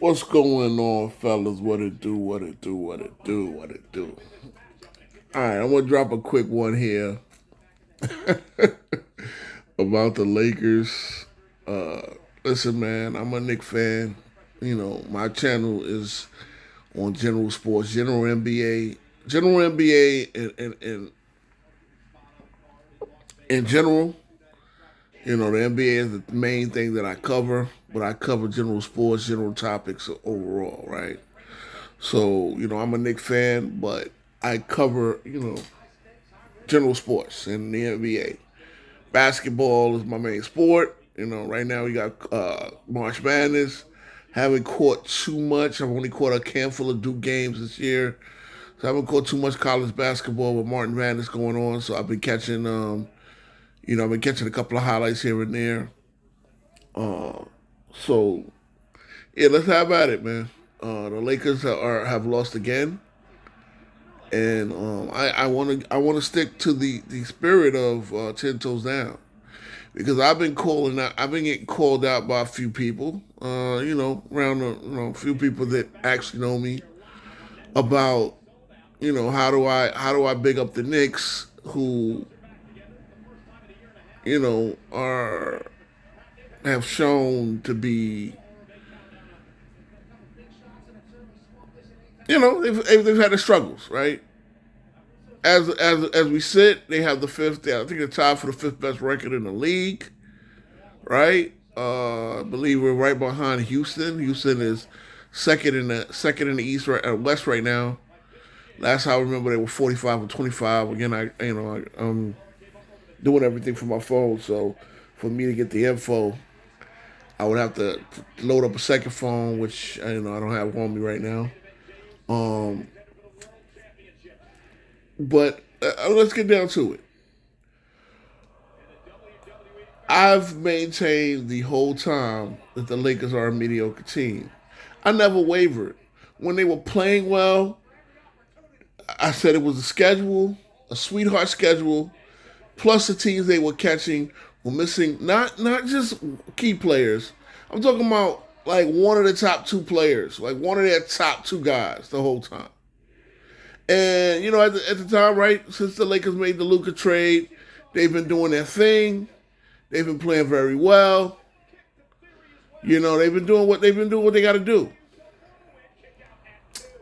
What's going on, fellas? What it do? What it do? What it do? What it do? All right, I'm gonna drop a quick one here about the Lakers. Uh, Listen, man, I'm a Knicks fan. You know, my channel is on general sports, general NBA, and in general. You know, the NBA is the main thing that I cover, but I cover general sports, general topics overall, right? So, I'm a Knicks fan, but I cover, general sports in the NBA. Basketball is my main sport. Right now we got March Madness. Haven't caught too much. I've only caught a handful of Duke games this year. So I haven't caught too much college basketball with Martin Madness going on. So I've been catching, I've been catching a couple of highlights here and there. So yeah, let's have at it, man. The Lakers have lost again, and I want to stick to the spirit of 10 toes down because I've been getting called out by a few people, around a few people that actually know me about how do I big up the Knicks who are have shown to be they've had their struggles, right? As we sit, they have the fifth. I think they're tied for the fifth best record in the league, right? I believe we're right behind Houston. Houston is second in the East West right now. Last I remember, they were 45-25. Again, I'm doing everything from my phone, so for me to get the info, I would have to load up a second phone, which I don't have on me right now. Um, but let's get down to it. I've maintained the whole time that the Lakers are a mediocre team. I never wavered. When they were playing well, I said it was a schedule, a sweetheart schedule, plus the teams they were catching were missing not just key players. I'm talking about like one of the top two players, like one of their top two guys the whole time. And at the time, right, since the Lakers made the Luka trade, they've been doing their thing. They've been playing very well. They've been doing what they got to do.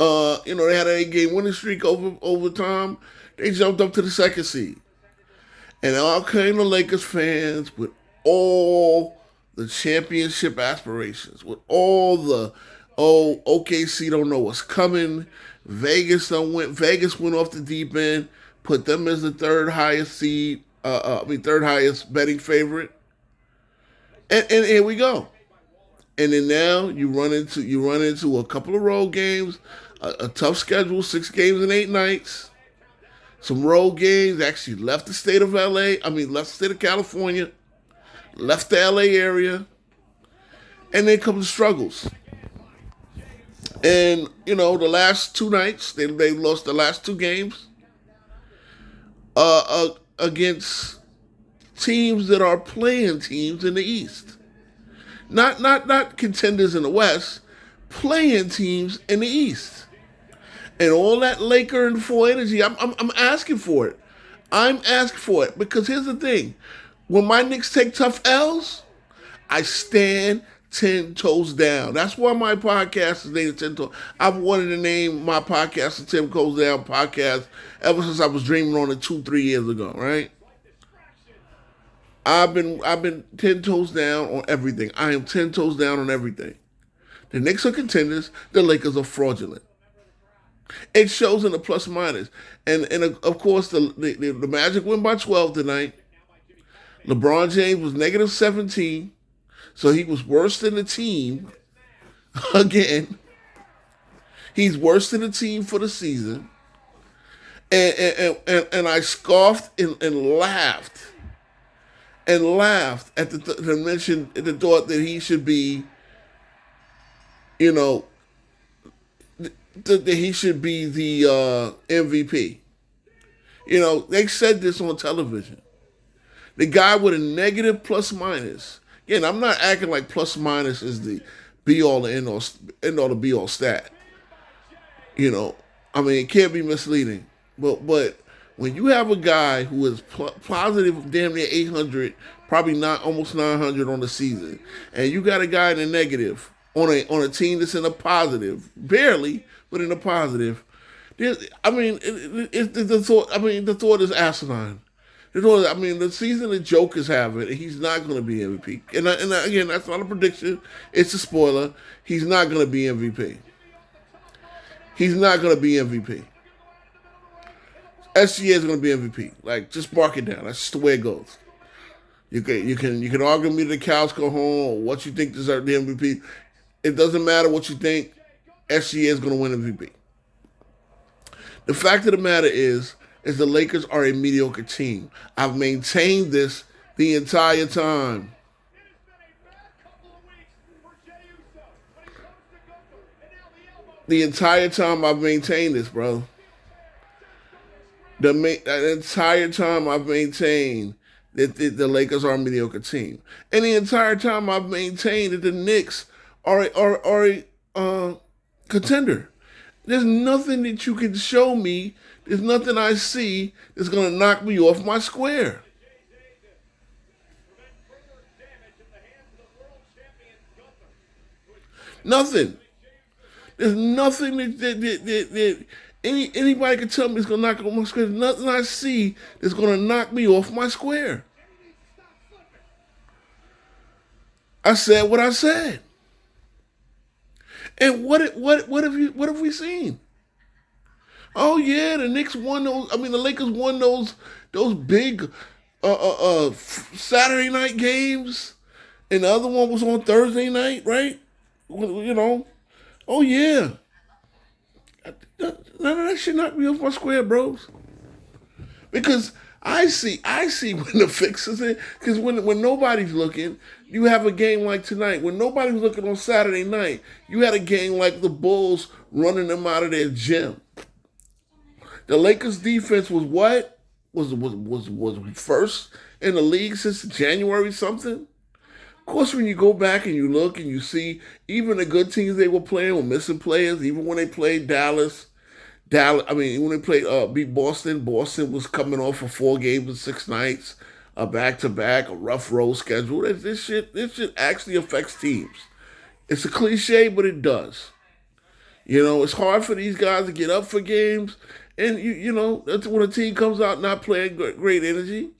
They had an 8 game winning streak over time. They jumped up to the second seed, and out came the Lakers fans with all the championship aspirations, with all the OKC don't know what's coming. Vegas went off the deep end, put them as the third highest seed. Third highest betting favorite, and here we go. And then now you run into a couple of road games, a tough schedule, 6 games and 8 nights. Some road games actually left the state of LA. Left the state of California, left the LA area, and then come the struggles. And the last 2 nights they lost the last 2 games against teams that are playing teams in the East. Not contenders in the West, playing teams in the East. And all that Laker and full energy, I'm asking for it. I'm asking for it because here's the thing: when my Knicks take tough L's, I stand 10 toes down. That's why my podcast is named 10 toes. I've wanted to name my podcast the 10 toes down podcast ever since I was dreaming on it 2-3 years ago. Right? I've been 10 toes down on everything. I am 10 toes down on everything. The Knicks are contenders. The Lakers are fraudulent. It shows in the plus minus, and of course the Magic win by 12 tonight. LeBron James was -17, so he was worse than the team. Again, he's worse than the team for the season, and I scoffed and laughed at the mention, the thought that he should be, you know, that he should be the MVP. They said this on television. The guy with a negative plus minus. Again, I'm not acting like plus minus is the be all the end all the be all stat. You know, I mean, it can't be misleading. But when you have a guy who is positive, damn near 800, probably not almost 900 on the season, and you got a guy in the negative on a team that's in a positive, barely, but in a positive. I mean, the thought is asinine. I mean, the season the Joke is having, he's not going to be MVP. And again, that's not a prediction; it's a spoiler. He's not going to be MVP. He's not going to be MVP. SGA is going to be MVP. Like, just mark it down. That's just the way it goes. You can argue me the cows go home or what you think deserves the MVP. It doesn't matter what you think. SGA is going to win MVP. The fact of the matter is the Lakers are a mediocre team. I've maintained this the entire time. The entire time I've maintained this, bro. The entire time I've maintained that the Lakers are a mediocre team, and the entire time I've maintained that the Knicks are a contender. There's nothing that you can show me. There's nothing I see that's gonna knock me off my square. Nothing. There's nothing that anybody can tell me is gonna knock me off my square. There's nothing I see that's gonna knock me off my square. I said what I said. And what have we seen? Oh yeah, the Knicks won those. I mean, the Lakers won those big Saturday night games, and the other one was on Thursday night, right? You know. Oh yeah. None of that shit knocked me off my square, bros. Because I see when the fix is in. Because when nobody's looking, you have a game like tonight. When nobody's looking on Saturday night, you had a game like the Bulls running them out of their gym. The Lakers defense was what? Was first in the league since January something? Of course, when you go back and you look and you see even the good teams they were playing were missing players. Even when they played Dallas. I mean, when they played beat Boston, Boston was coming off of 4 games in 6 nights, a back to back, a rough road schedule. This shit actually affects teams. It's a cliche, but it does. You know, it's hard for these guys to get up for games, and you know that's when a team comes out not playing great energy.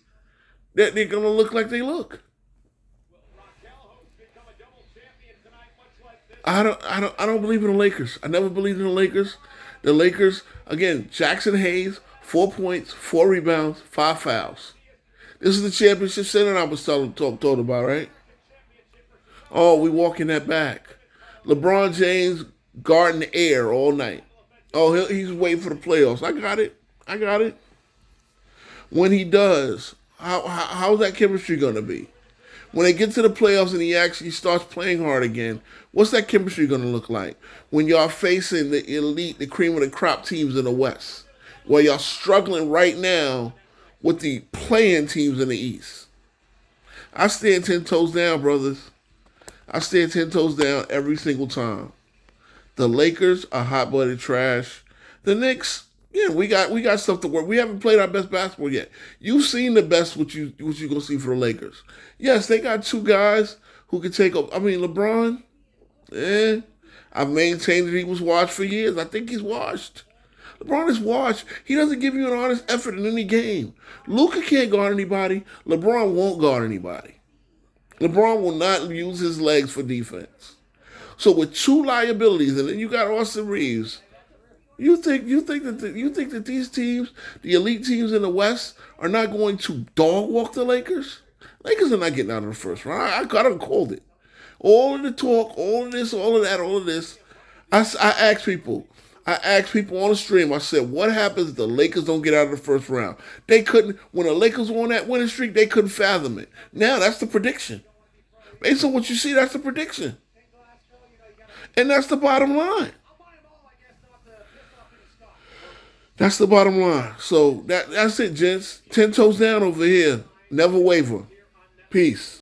That they're gonna look like they look. I don't believe in the Lakers. I never believed in the Lakers. The Lakers, again, Jackson Hayes, 4 points, 4 rebounds, 5 fouls. This is the championship center I was told about, right? Oh, we walking that back. LeBron James guarding the air all night. Oh, he's waiting for the playoffs. I got it. When he does, how's that chemistry going to be? When they get to the playoffs and he actually starts playing hard again, what's that chemistry going to look like? When y'all facing the elite, the cream of the crop teams in the West, where y'all struggling right now with the playing teams in the East. I stand 10 toes down, brothers. I stand 10 toes down every single time. The Lakers are hot-blooded trash. The Knicks, yeah, we got stuff to work. We haven't played our best basketball yet. You've seen the best what you gonna see for the Lakers. Yes, they got 2 guys who can take up. I mean, LeBron, I've maintained that he was washed for years. I think he's washed. LeBron is washed. He doesn't give you an honest effort in any game. Luka can't guard anybody. LeBron won't guard anybody. LeBron will not use his legs for defense. So with 2 liabilities, and then you got Austin Reeves. You think that these teams, the elite teams in the West, are not going to dog walk the Lakers? Lakers are not getting out of the first round. I done called it. All of the talk, all of this, all of that, all of this. I asked people on the stream. I said, what happens if the Lakers don't get out of the first round? They couldn't. When the Lakers were on that winning streak, they couldn't fathom it. Now that's the prediction. Based on what you see, that's the prediction. And that's the bottom line. That's the bottom line. So that's it, gents. 10 toes down over here. Never waver. Peace.